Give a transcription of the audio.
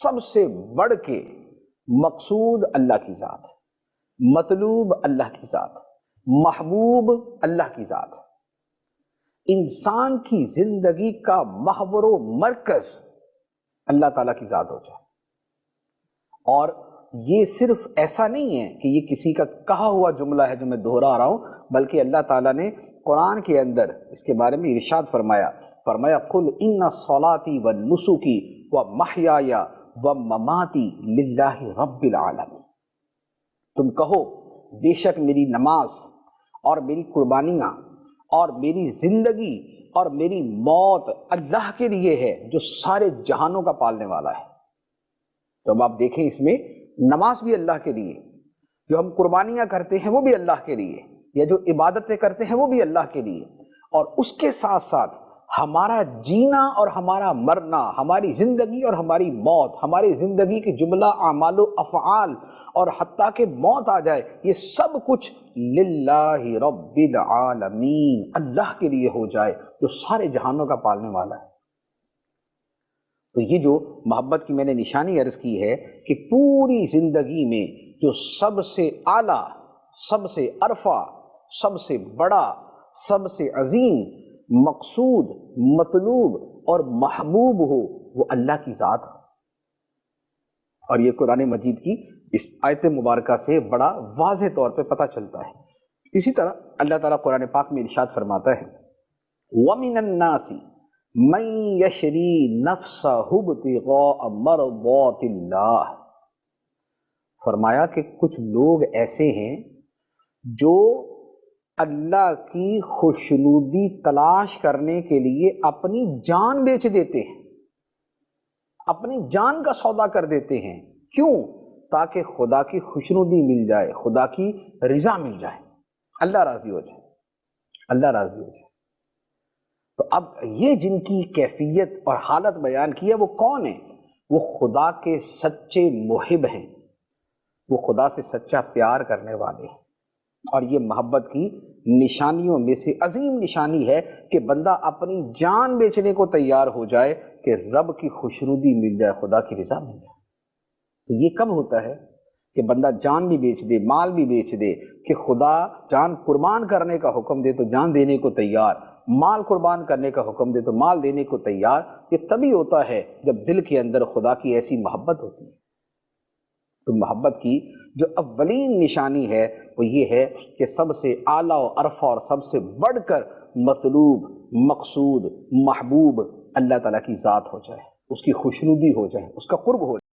سب سے بڑھ کے مقصود اللہ کی ذات، مطلوب اللہ کی ذات، محبوب اللہ کی ذات، انسان کی زندگی کا محور و مرکز اللہ تعالیٰ کی ذات ہو جائے۔ اور یہ صرف ایسا نہیں ہے کہ یہ کسی کا کہا ہوا جملہ ہے جو میں دہرا رہا ہوں، بلکہ اللہ تعالیٰ نے قرآن کے اندر اس کے بارے میں ارشاد فرمایا قل ان صلاتی و نسکی و محیای و مماتی للہ رب العالمین، تم کہو بے شک میری نماز اور میری قربانیاں اور میری زندگی اور میری موت اللہ کے لیے ہے جو سارے جہانوں کا پالنے والا ہے۔ تو اب آپ دیکھیں اس میں نماز بھی اللہ کے لیے، جو ہم قربانیاں کرتے ہیں وہ بھی اللہ کے لیے، یا جو عبادتیں کرتے ہیں وہ بھی اللہ کے لیے، اور اس کے ساتھ ساتھ ہمارا جینا اور ہمارا مرنا، ہماری زندگی اور ہماری موت، ہماری زندگی کے جملہ اعمال و افعال اور حتیٰ کہ موت آ جائے، یہ سب کچھ للہ رب العالمین، اللہ کے لیے ہو جائے جو سارے جہانوں کا پالنے والا ہے۔ تو یہ جو محبت کی میں نے نشانی عرض کی ہے کہ پوری زندگی میں جو سب سے اعلیٰ، سب سے ارفع، سب سے بڑا، سب سے عظیم مقصود، مطلوب اور محبوب ہو وہ اللہ کی ذات ہے۔ اور یہ قرآن مجید کی اس آیت مبارکہ سے بڑا واضح طور پہ پتہ چلتا ہے۔ اسی طرح اللہ تعالیٰ قرآن پاک میں ارشاد فرماتا ہے وَمِنَ النَّاسِ مَن يَشْرِي نَفْسَهُ ابْتِغَاءَ مَرْضَاتِ اللَّهِ، فرمایا کہ کچھ لوگ ایسے ہیں جو اللہ کی خوشنودی تلاش کرنے کے لیے اپنی جان بیچ دیتے ہیں، اپنی جان کا سودا کر دیتے ہیں۔ کیوں؟ تاکہ خدا کی خوشنودی مل جائے، خدا کی رضا مل جائے، اللہ راضی ہو جائے، اللہ راضی ہو جائے۔ تو اب یہ جن کی کیفیت اور حالت بیان کی ہے وہ کون ہیں؟ وہ خدا کے سچے محب ہیں، وہ خدا سے سچا پیار کرنے والے ہیں۔ اور یہ محبت کی نشانیوں میں سے عظیم نشانی ہے کہ بندہ اپنی جان بیچنے کو تیار ہو جائے کہ رب کی خوشنودی مل جائے، خدا کی رضا مل جائے۔ تو یہ کب ہوتا ہے کہ بندہ جان بھی بیچ دے، مال بھی بیچ دے، کہ خدا جان قربان کرنے کا حکم دے تو جان دینے کو تیار، مال قربان کرنے کا حکم دے تو مال دینے کو تیار۔ یہ تبھی ہوتا ہے جب دل کے اندر خدا کی ایسی محبت ہوتی ہے۔ تو محبت کی جو اولین نشانی ہے وہ یہ ہے کہ سب سے اعلیٰ و ارفع اور سب سے بڑھ کر مطلوب، مقصود، محبوب اللہ تعالیٰ کی ذات ہو جائے، اس کی خوشنودی ہو جائے، اس کا قرب ہو جائے۔